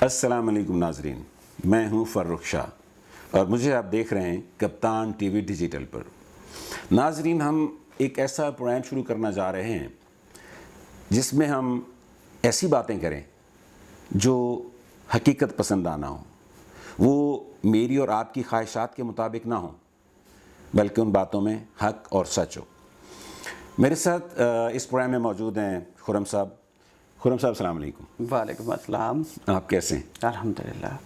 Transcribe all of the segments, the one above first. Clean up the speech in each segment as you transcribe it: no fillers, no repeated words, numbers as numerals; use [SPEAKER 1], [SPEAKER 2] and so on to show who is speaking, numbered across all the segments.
[SPEAKER 1] अस्सलाम वालेकुम नाजरीन, मैं हूं फर्रुख शाह और मुझे आप देख रहे हैं कप्तान टीवी डिजिटल पर। नाजरीन, हम एक ऐसा प्रोग्राम शुरू करना जा रहे हैं जिसमें हम ऐसी बातें करें जो हकीकत पसंदाना हो, वो मेरी और आपकी ख्वाहिशात के मुताबिक ना हो, बल्कि उन बातों में हक और सच हो। मेरे साथ इस प्रोग्राम में मौजूद हैं खुर्रम साहब। खुर्रम साहब, अस्सलाम वालेकुम।
[SPEAKER 2] वालेकुम अस्सलाम।
[SPEAKER 1] आप कैसे हैं?
[SPEAKER 2] अल्हम्दुलिल्लाह।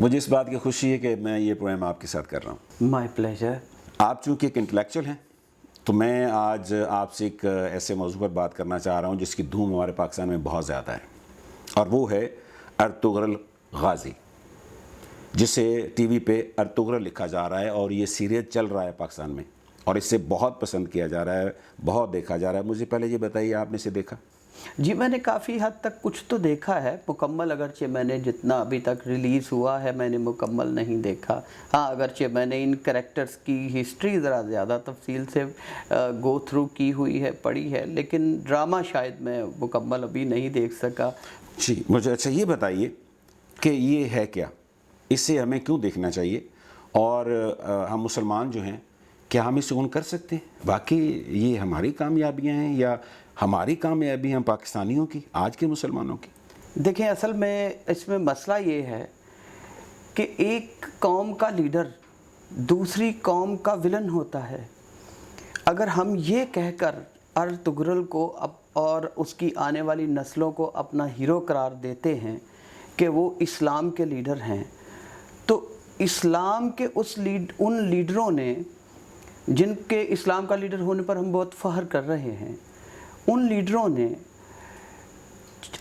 [SPEAKER 1] मुझे इस बात की खुशी है कि मैं ये प्रोग्राम आपके साथ कर रहा हूँ।
[SPEAKER 2] My pleasure.
[SPEAKER 1] आप चूँकि एक इंटेलेक्चुअल हैं, तो मैं आज आपसे एक ऐसे मौजू पर बात करना चाह रहा हूँ जिसकी धूम हमारे पाकिस्तान में बहुत ज़्यादा है, और वो है अर्तुगरुल गाज़ी, जिसे टीवी पे अर्तुगरुल लिखा जा रहा है और ये सीरियल चल रहा है पाकिस्तान में और इसे बहुत पसंद किया जा रहा है, बहुत देखा जा रहा है। मुझे पहले ये बताइए, आपने इसे देखा?
[SPEAKER 2] जी, मैंने काफ़ी हद तक कुछ तो देखा है, मुकम्मल अगरचे मैंने जितना अभी तक रिलीज़ हुआ है मैंने मुकम्मल नहीं देखा। हाँ, अगरचे मैंने इन कैरेक्टर्स की हिस्ट्री ज़रा ज़्यादा तफसील से गो थ्रू की हुई है, पढ़ी है, लेकिन ड्रामा शायद मैं मुकम्मल अभी नहीं देख सका।
[SPEAKER 1] जी, मुझे अच्छा ये बताइए कि ये है क्या, इसे हमें क्यों देखना चाहिए, और हम मुसलमान जो हैं क्या हम इसे ऑन कर सकते हैं? वाकई ये हमारी कामयाबियाँ हैं या हमारी कामयाबी हम पाकिस्तानियों की, आज के मुसलमानों की?
[SPEAKER 2] देखें, असल में इसमें मसला ये है कि एक कौम का लीडर दूसरी कौम का विलन होता है। अगर हम ये कहकर अर्तुगरुल को और उसकी आने वाली नस्लों को अपना हीरो करार देते हैं कि वो इस्लाम के लीडर हैं, तो इस्लाम के उन लीडरों ने, जिनके इस्लाम का लीडर होने पर हम बहुत फ़ख्र कर रहे हैं, उन लीडरों ने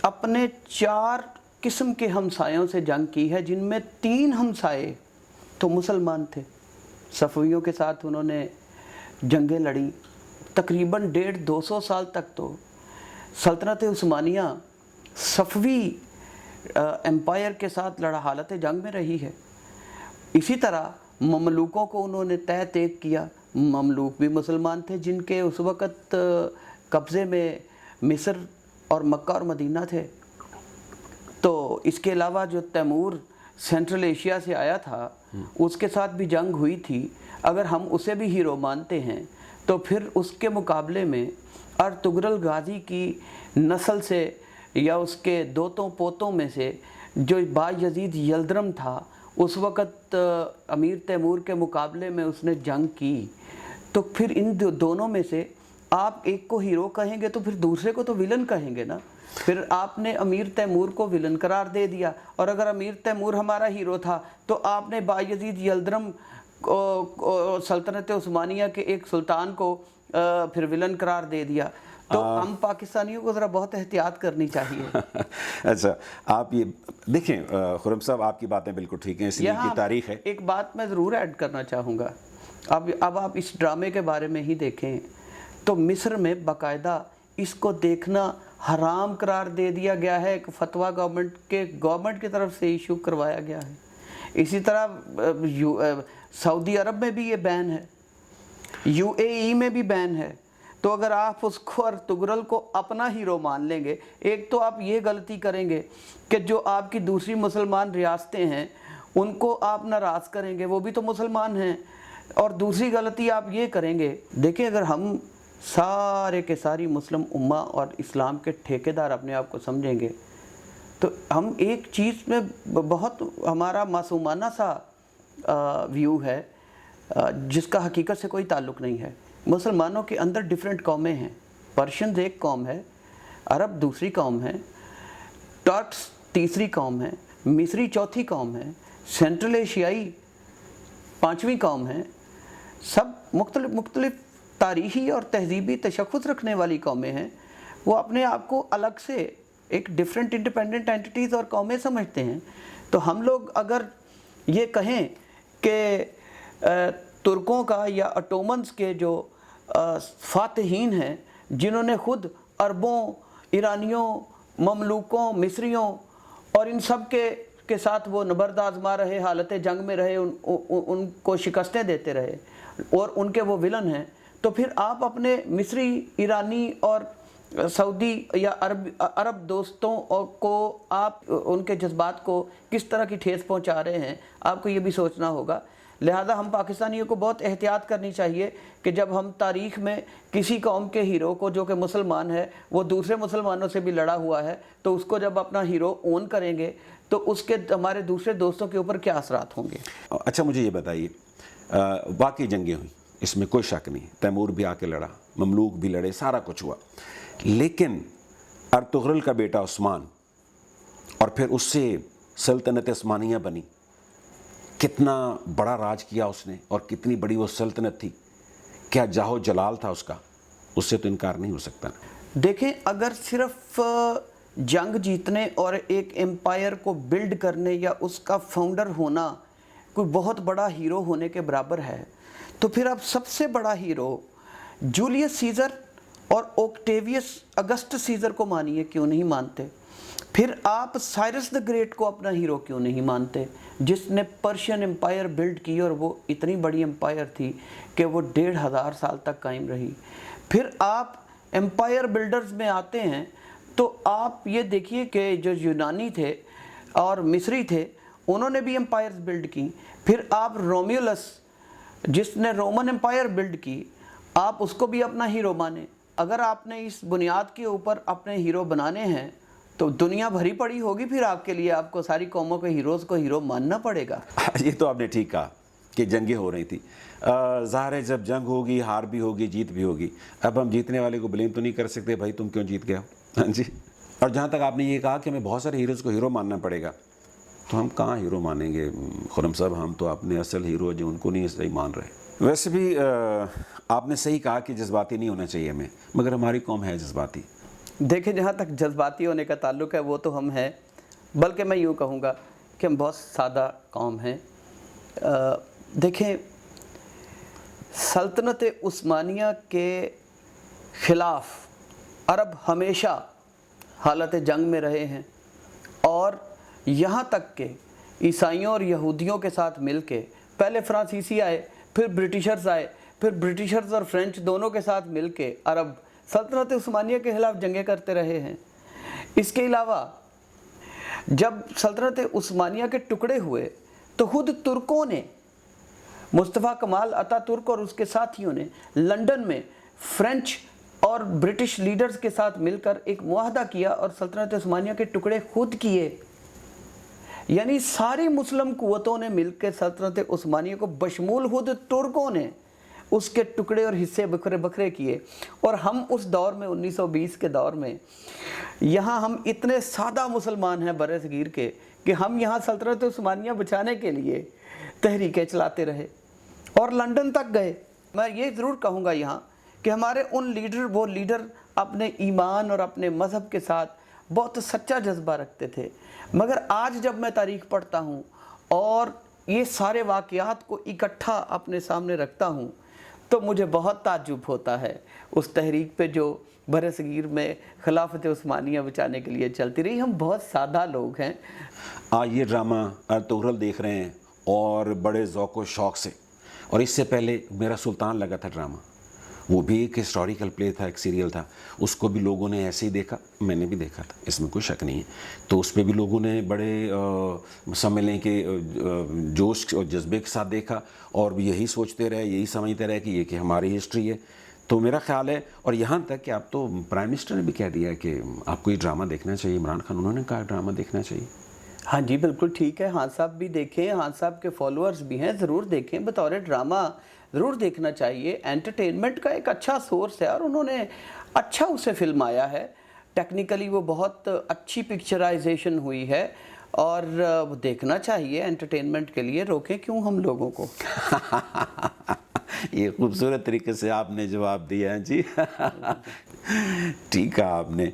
[SPEAKER 2] अपने 4 किस्म के हमसायों से जंग की है, जिनमें 3 हमसाए तो मुसलमान थे। सफ़वियों के साथ उन्होंने जंगें लड़ी, तकरीबन 150-200 साल तक तो सल्तनत उस्मानिया सफ़वी एम्पायर के साथ हालत जंग में रही है। इसी तरह ममलूकों को उन्होंने तह तेग किया। ममलूक भी मुसलमान थे, जिनके उस वक़्त कब्ज़े में मिस्र और मक्का और मदीना थे। तो इसके अलावा जो तैमूर सेंट्रल एशिया से आया था, उसके साथ भी जंग हुई थी। अगर हम उसे भी हीरो मानते हैं तो फिर उसके मुकाबले में अर्तुगरुल गाज़ी की नस्ल से या उसके दोतों पोतों में से जो बायज़ीद यल्दरम था, उस वक़्त अमीर तैमूर के मुकाबले में उसने जंग की। तो फिर इन दोनों में से आप एक को हीरो कहेंगे तो फिर दूसरे को तो विलन कहेंगे ना। फिर आपने अमीर तैमूर को विलन करार दे दिया, और अगर अमीर तैमूर हमारा हीरो था तो आपने बायज़ीद यल्दरम सल्तनत उस्मानिया के एक सुल्तान को फिर विलन करार दे दिया। तो हम पाकिस्तानियों को ज़रा बहुत एहतियात करनी चाहिए।
[SPEAKER 1] अच्छा, आप ये देखें खुर्रम साहब, आपकी बातें बिल्कुल ठीक हैं, इसलिए की तारीख है।
[SPEAKER 2] एक बात मैं ज़रूर ऐड करना चाहूँगा। अब आप इस ड्रामे के बारे में ही देखें तो मिस्र में बाकायदा इसको देखना हराम करार दे दिया गया है। एक फतवा गवर्नमेंट की तरफ से इशू करवाया गया है। इसी तरह सऊदी अरब में भी ये बैन है, UAE में भी बैन है। तो अगर आप उसको अर्तुगरुल को अपना हीरो मान लेंगे, एक तो आप ये गलती करेंगे कि जो आपकी दूसरी मुसलमान रियासतें हैं उनको आप नाराज़ करेंगे, वो भी तो मुसलमान हैं। और दूसरी गलती आप ये करेंगे, देखिए, अगर हम सारे के सारी मुस्लिम उम्मा और इस्लाम के ठेकेदार अपने आप को समझेंगे तो हम एक चीज़ में बहुत हमारा मासूमाना सा व्यू है जिसका हकीकत से कोई ताल्लुक़ नहीं है। मुसलमानों के अंदर डिफरेंट कौमें हैं। पर्शियंस एक कौम है, अरब दूसरी कौम है, टर्क्स तीसरी कौम है, मिस्री चौथी कौम है, सेंट्रल एशियाई 5वीं कौम है। सब मुख्तलिफ तारीख़ी और तहज़ीबी तशख़्ख़ुस रखने वाली कौमें हैं। वो अपने आप को अलग से एक डिफरेंट इंडिपेंडेंट एंटिटीज़ और कौमें समझते हैं। तो हम लोग अगर ये कहें कि तुर्कों का या ऑटोमन्स के जो फ़ातिहीन हैं, जिन्होंने ख़ुद अरबों, ईरानियों, ममलूकों, मिस्रियों और इन सब के साथ वो नबर्द आज़मा रहे, हालत जंग में रहे, उनको शिकस्तें देते रहे और उनके वो विलन हैं, तो फिर आप अपने मिस्री, ईरानी और सऊदी या अरब दोस्तों को आप उनके जज्बात को किस तरह की ठेस पहुंचा रहे हैं, आपको ये भी सोचना होगा। लिहाजा हम पाकिस्तानियों को बहुत एहतियात करनी चाहिए कि जब हम तारीख़ में किसी कौम के हीरो को, जो कि मुसलमान है, वो दूसरे मुसलमानों से भी लड़ा हुआ है, तो उसको जब अपना हीरो ओन करेंगे तो उसके हमारे दूसरे दोस्तों के ऊपर क्या असरात होंगे।
[SPEAKER 1] अच्छा मुझे ये बताइए, वाकई जंगें हुई, इसमें कोई शक नहीं, तैमूर भी आके लड़ा, ममलूक भी लड़े, सारा कुछ हुआ, लेकिन अर्तुगरुल का बेटा उस्मान और फिर उससे सल्तनत उस्मानिया बनी, कितना बड़ा राज किया उसने और कितनी बड़ी वो सल्तनत थी, क्या जाहो जलाल था उसका, उससे तो इनकार नहीं हो सकता।
[SPEAKER 2] देखें, अगर सिर्फ जंग जीतने और एक एम्पायर को बिल्ड करने या उसका फाउंडर होना कोई बहुत बड़ा हीरो होने के बराबर है, तो फिर आप सबसे बड़ा हीरो जूलियस सीज़र और ऑक्टेवियस अगस्टस सीज़र को मानिए, क्यों नहीं मानते? फिर आप साइरस द ग्रेट को अपना हीरो क्यों नहीं मानते, जिसने पर्शियन एम्पायर बिल्ड की और वो इतनी बड़ी एम्पायर थी कि वो 1500 साल तक कायम रही। फिर आप एम्पायर बिल्डर्स में आते हैं तो आप ये देखिए कि जो यूनानी थे और मिस्री थे, उन्होंने भी एम्पायर्स बिल्ड की। फिर आप रोम्यूलस, जिसने रोमन एम्पायर बिल्ड की, आप उसको भी अपना हीरो माने। अगर आपने इस बुनियाद के ऊपर अपने हीरो बनाने हैं तो दुनिया भरी पड़ी होगी फिर आपके लिए, आपको सारी कौमों के हीरोज़ को हीरो मानना पड़ेगा।
[SPEAKER 1] ये तो आपने ठीक कहा कि जंगें हो रही थी, ज़ाहिर है जब जंग होगी हार भी होगी जीत भी होगी। अब हम जीतने वाले को ब्लेम तो नहीं कर सकते, भाई तुम क्यों जीत गए हो, हाँ जी। और जहाँ तक आपने ये कहा कि हमें बहुत सारे हीरोज़ को हीरो मानना पड़ेगा, तो हम कहाँ हीरो मानेंगे खुरम साहब, हम तो अपने असल हीरो जो उनको नहीं सही मान रहे। वैसे भी आपने सही कहा कि जज्बाती नहीं होना चाहिए हमें, मगर हमारी कौम है जज्बाती।
[SPEAKER 2] देखें, जहाँ तक जज्बाती होने का ताल्लुक है वो तो हम हैं, बल्कि मैं यूँ कहूँगा कि हम बहुत सादा कौम हैं। देखें, सल्तनत उस्मानिया के ख़िलाफ़ अरब हमेशा हालत जंग में रहे हैं और यहाँ तक के ईसाइयों और यहूदियों के साथ मिल के, पहले फ्रांसीसी आए, फिर ब्रिटिशर्स आए, फिर ब्रिटिशर्स और फ्रेंच दोनों के साथ मिल के अरब सल्तनत उस्मानिया के ख़िलाफ़ जंगें करते रहे हैं। इसके अलावा जब सल्तनत उस्मानिया के टुकड़े हुए तो खुद तुर्कों ने, मुस्तफ़ा कमाल अतातुर्क और उसके साथियों ने लंदन में फ्रेंच और ब्रिटिश लीडर्स के साथ मिलकर एक मुआहदा किया और सल्तनत उस्मानिया के टुकड़े खुद किए। यानी सारी मुस्लिम कुव्वतों ने मिलकर सल्तनत उस्मानिया को, बशमूल खुद तुर्कों ने, उसके टुकड़े और हिस्से बखरे बखरे किए। और हम उस दौर में 1920 के दौर में यहाँ हम इतने सादा मुसलमान हैं बरे सगीर के कि हम यहाँ सल्तनत उस्मानिया बचाने के लिए तहरीकें चलाते रहे और लंदन तक गए। मैं ये ज़रूर कहूँगा यहाँ कि हमारे उन वो लीडर अपने ईमान और अपने मज़हब के साथ बहुत सच्चा जज्बा रखते थे। मगर आज जब मैं तारीख़ पढ़ता हूँ और ये सारे वाक़यात को इकट्ठा अपने सामने रखता हूँ तो मुझे बहुत ताज्जुब होता है उस तहरीक पे जो बरसगीर में खिलाफत उस्मानिया बचाने के लिए चलती रही। हम बहुत सादा लोग हैं।
[SPEAKER 1] ये ड्रामा अर्तुगरुल देख रहे हैं और बड़े ज़ौक़ व शौक़ से, और इससे पहले मेरा सुल्तान लगा था ड्रामा, वो भी एक हिस्टोरिकल प्ले था, एक सीरियल था, उसको भी लोगों ने ऐसे ही देखा, मैंने भी देखा था, इसमें कोई शक नहीं है। तो उस पर भी लोगों ने बड़े समझ लें कि जोश और जज्बे के साथ देखा और यही सोचते रहे, यही समझते रहे कि ये कि हमारी हिस्ट्री है। तो मेरा ख्याल है, और यहाँ तक कि आप तो प्राइम मिनिस्टर ने भी कह दिया है कि आपको ये ड्रामा देखना चाहिए, इमरान खान उन्होंने कहा ड्रामा देखना चाहिए।
[SPEAKER 2] हाँ जी, बिल्कुल ठीक है। हाँ साहब भी देखें, हाँ साहब के फॉलोअर्स भी हैं, ज़रूर देखें, बतौर ड्रामा ज़रूर देखना चाहिए। एंटरटेनमेंट का एक अच्छा सोर्स है और उन्होंने अच्छा उसे फिल्माया है। टेक्निकली वो बहुत अच्छी पिक्चराइजेशन हुई है और वो देखना चाहिए एंटरटेनमेंट के लिए। रोकें क्यों हम लोगों को।
[SPEAKER 1] ये खूबसूरत तरीके से आपने जवाब दिया है जी। ठीक है आपने,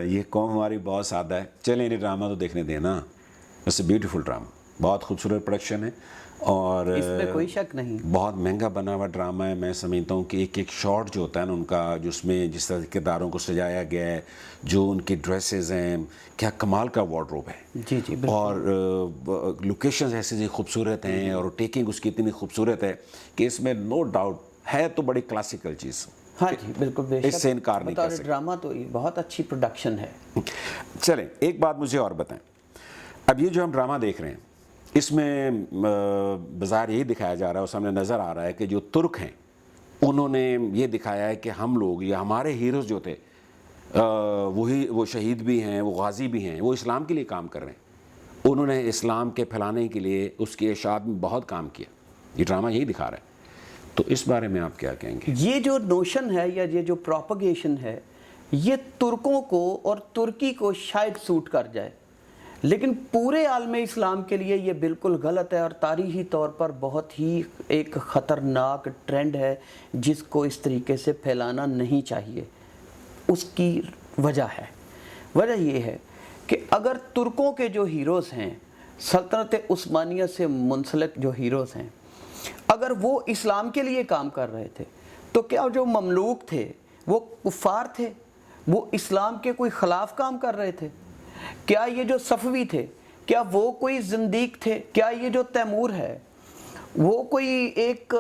[SPEAKER 1] ये कौम हमारी बहुत सादा है, चलें इन्हें ड्रामा तो देखने देना। इट्स ब्यूटीफुल ड्रामा, बहुत खूबसूरत प्रोडक्शन है और
[SPEAKER 2] इसमें कोई शक नहीं,
[SPEAKER 1] बहुत महंगा बना हुआ ड्रामा है। मैं समझता हूँ कि एक एक शॉट जो होता है ना उनका, जिसमें जिस तरह किरदारों को सजाया गया है, जो उनकी ड्रेसेस हैं, क्या कमाल का वार्डरोब है
[SPEAKER 2] जी जी,
[SPEAKER 1] और लोकेशंस ऐसे खूबसूरत हैं और टेकिंग उसकी इतनी खूबसूरत है कि इसमें नो डाउट है तो बड़ी क्लासिकल चीज़।
[SPEAKER 2] ہاں جی بالکل بے شک،
[SPEAKER 1] اس سے انکار نہیں کر
[SPEAKER 2] بطور
[SPEAKER 1] سکتے۔
[SPEAKER 2] ڈرامہ تو یہ بہت اچھی پروڈکشن ہے۔
[SPEAKER 1] چلیں ایک بات مجھے اور بتائیں، اب یہ جو ہم ڈرامہ دیکھ رہے ہیں اس میں بظاہر یہی دکھایا جا رہا ہے اور سامنے نظر آ رہا ہے کہ جو ترک ہیں انہوں نے یہ دکھایا ہے کہ ہم لوگ یا ہمارے ہیروز جو تھے وہ شہید بھی ہیں، وہ غازی بھی ہیں، وہ اسلام کے لیے کام کر رہے ہیں، انہوں نے اسلام کے پھیلانے کے لیے اس کی اشاعت میں بہت کام کیا۔ یہ ڈرامہ یہی دکھا رہا ہے، تو اس بارے میں آپ کیا کہیں گے؟
[SPEAKER 2] یہ جو نوشن ہے یا یہ جو پروپگیشن ہے یہ ترکوں کو اور ترکی کو شاید سوٹ کر جائے، لیکن پورے عالم اسلام کے لیے یہ بالکل غلط ہے اور تاریخی طور پر بہت ہی ایک خطرناک ٹرینڈ ہے جس کو اس طریقے سے پھیلانا نہیں چاہیے۔ اس کی وجہ یہ ہے کہ اگر ترکوں کے جو ہیروز ہیں، سلطنت عثمانیہ سے منسلک جو ہیروز ہیں، اگر وہ اسلام کے لیے کام کر رہے تھے تو کیا جو مملوک تھے وہ کفار تھے؟ وہ اسلام کے کوئی خلاف کام کر رہے تھے؟ کیا یہ جو صفوی تھے کیا وہ کوئی زندیق تھے؟ کیا یہ جو تیمور ہے وہ کوئی ایک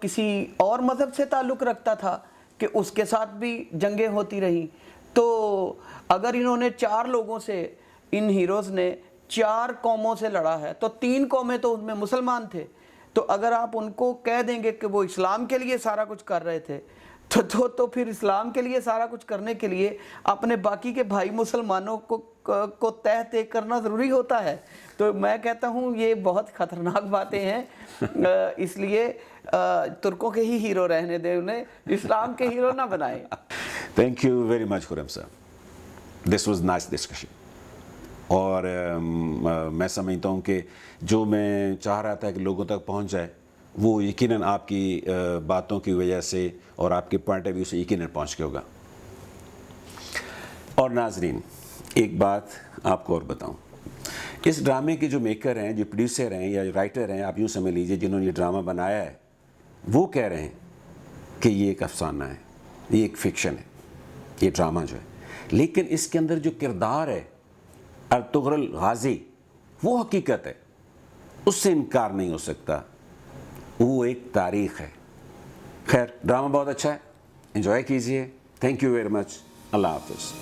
[SPEAKER 2] کسی اور مذہب سے تعلق رکھتا تھا کہ اس کے ساتھ بھی جنگیں ہوتی رہیں؟ تو اگر انہوں نے 4 لوگوں سے، ان ہیروز نے 4 قوموں سے لڑا ہے تو 3 قومیں تو ان میں مسلمان تھے، تو اگر آپ ان کو کہہ دیں گے کہ وہ اسلام کے لیے سارا کچھ کر رہے تھے تو پھر اسلام کے لیے سارا کچھ کرنے کے لیے اپنے باقی کے بھائی مسلمانوں کو تہ کرنا ضروری ہوتا ہے۔ تو میں کہتا ہوں یہ بہت خطرناک باتیں ہیں، اس لیے ترکوں کے ہی ہیرو رہنے دیں، انہیں اسلام کے ہیرو نہ بنائیں۔
[SPEAKER 1] تھینک یو ویری مچ خرم صاحب، دس واز نائس ڈسکشن، اور میں سمجھتا ہوں کہ جو میں چاہ رہا تھا کہ لوگوں تک پہنچ جائے وہ یقیناً آپ کی باتوں کی وجہ سے اور آپ کے پوائنٹ آف ویو سے یقیناً پہنچ کے ہوگا۔ اور ناظرین ایک بات آپ کو اور بتاؤں، اس ڈرامے کے جو میکر ہیں، جو پروڈیوسر ہیں یا رائٹر ہیں، آپ یوں سمجھ لیجئے جنہوں نے یہ ڈرامہ بنایا ہے، وہ کہہ رہے ہیں کہ یہ ایک افسانہ ہے، یہ ایک فکشن ہے، یہ ڈرامہ جو ہے، لیکن اس کے اندر جو کردار ہے ارطغرل غازی وہ حقیقت ہے، اس سے انکار نہیں ہو سکتا، وہ ایک تاریخ ہے۔ خیر ڈرامہ بہت اچھا ہے، انجوائے کیجئے، تھینک یو ویری مچ، اللہ حافظ۔